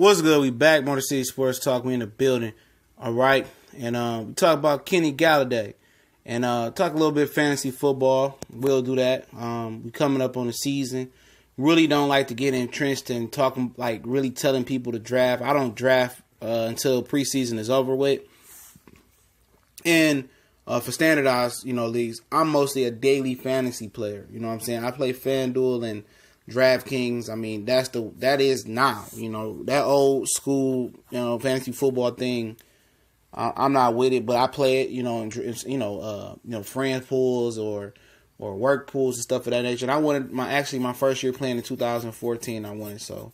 What's good? We back. Motor City Sports Talk. We in the building. All right. And we talk about Kenny Galloday. And talk a little bit fantasy football. We'll do that. We coming up on the season. Really don't like to get entrenched and talking, like really telling people to draft. I don't draft until preseason is over with. And for standardized, leagues, I'm mostly a daily fantasy player. You know what I'm saying? I play FanDuel and DraftKings. I mean, that is now, that old school, fantasy football thing. I'm not with it, but I play it, in friend pools or work pools and stuff of that nature. And I wanted my first year playing in 2014. I won it, so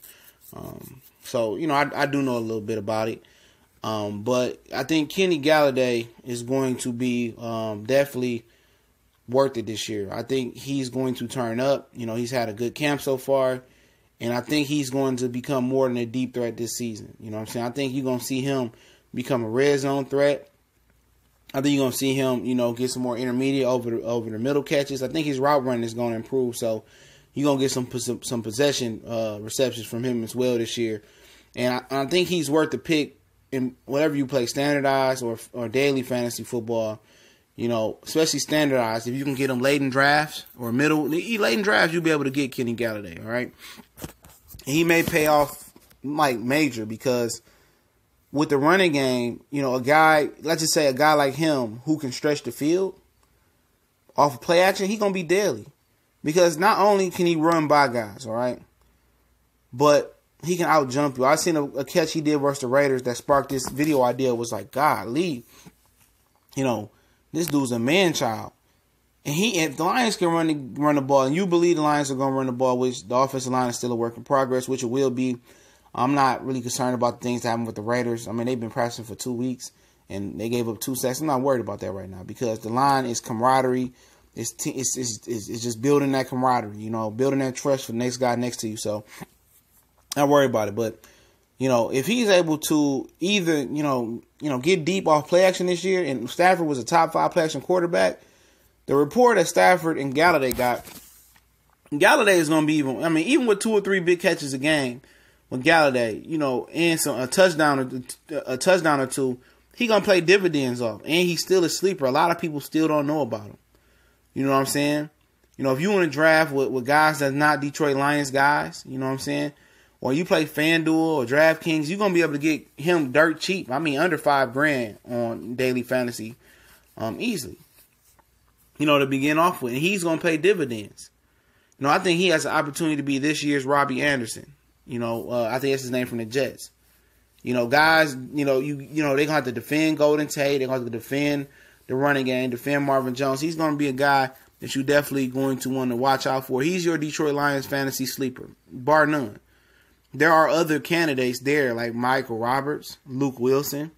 I do know a little bit about it. But I think Kenny Galloday is going to be definitely worth it this year. I think he's going to turn up. He's had a good camp so far, and I think he's going to become more than a deep threat this season. You know what I'm saying? I think you're going to see him become a red zone threat. I think you're going to see him, get some more intermediate over the middle catches. I think his route running is going to improve, so you're going to get some possession receptions from him as well this year. And I think he's worth the pick in whatever you play, standardized or daily fantasy football. Especially standardized. If you can get them late in drafts or late in drafts, you'll be able to get Kenny Galloday, all right? He may pay off like major because with the running game, let's just say a guy like him who can stretch the field off of play action, he going to be deadly. Because not only can he run by guys, all right, but he can out jump you. I seen a catch he did versus the Raiders that sparked this video idea. Was like, golly, this dude's a man child. And if the Lions can run the ball, and you believe the Lions are going to run the ball, which the offensive line is still a work in progress, which it will be. I'm not really concerned about the things that happen with the Raiders. I mean, they've been practicing for 2 weeks, and they gave up 2 sacks. I'm not worried about that right now because the line is camaraderie. It's just building that camaraderie, building that trust for the next guy next to you. So, not worried about it. But, if he's able to either, get deep off play action this year, and Stafford was a top 5 play action quarterback, the report that Stafford and Galloday got, Galloday is going to be even with 2 or 3 big catches a game, with Galloday, and a touchdown or 2, he gonna play dividends off, and he's still a sleeper. A lot of people still don't know about him. You know what I'm saying? If you want to draft with guys that's not Detroit Lions guys, you know what I'm saying, or you play FanDuel or DraftKings, you're gonna be able to get him dirt cheap. I mean, under $5,000 on daily fantasy, easily. To begin off with, and he's gonna pay dividends. I think he has an opportunity to be this year's Robbie Anderson. I think that's his name from the Jets. Guys, they're going to have to defend Golden Tate. They're going to have to defend the running game, defend Marvin Jones. He's going to be a guy that you're definitely going to want to watch out for. He's your Detroit Lions fantasy sleeper, bar none. There are other candidates there like Michael Roberts, Luke Wilson.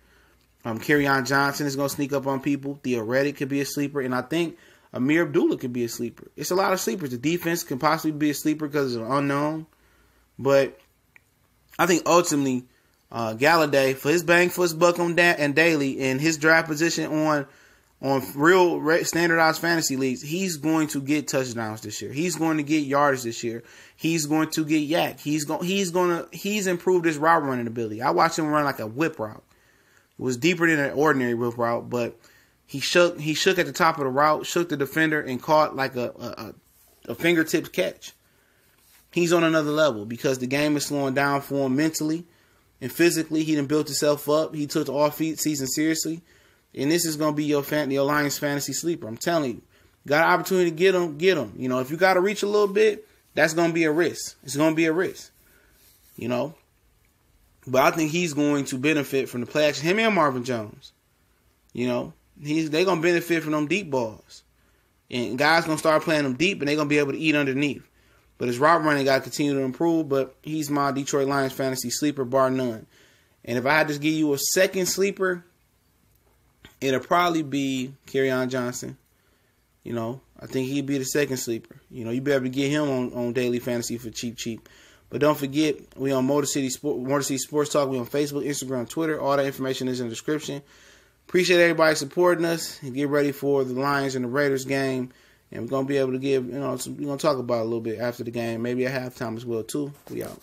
Kerryon Johnson is going to sneak up on people. Theoretic could be a sleeper. And I think Amir Abdullah could be a sleeper. It's a lot of sleepers. The defense can possibly be a sleeper because it's an unknown. But I think ultimately, Galloday, for his bang for his buck on and daily, and his draft position on real standardized fantasy leagues, he's going to get touchdowns this year. He's going to get yards this year. He's going to get yak. He's improved his route running ability. I watched him run like a whip route. It was deeper than an ordinary whip route, but he shook at the top of the route, shook the defender, and caught like a fingertips catch. He's on another level because the game is slowing down for him mentally and physically. He done built himself up. He took the off-season seriously. And this is going to be your Lions fantasy sleeper. I'm telling you. Got an opportunity to get him, get him. If you got to reach a little bit, that's going to be a risk. It's going to be a risk. But I think he's going to benefit from the play action. Him and Marvin Jones. They're going to benefit from them deep balls. And guys going to start playing them deep, and they're going to be able to eat underneath. But his route running got to continue to improve, but he's my Detroit Lions fantasy sleeper, bar none. And if I had to give you a second sleeper, it'll probably be Kerryon Johnson. I think he'd be the second sleeper. You'd be able to get him on daily fantasy for cheap. But don't forget, we on Motor City Sports Talk. We on Facebook, Instagram, Twitter. All that information is in the description. Appreciate everybody supporting us. And get ready for the Lions and the Raiders game. And we're going to be able to give, we're going to talk about it a little bit after the game, maybe at halftime as well, too. We out.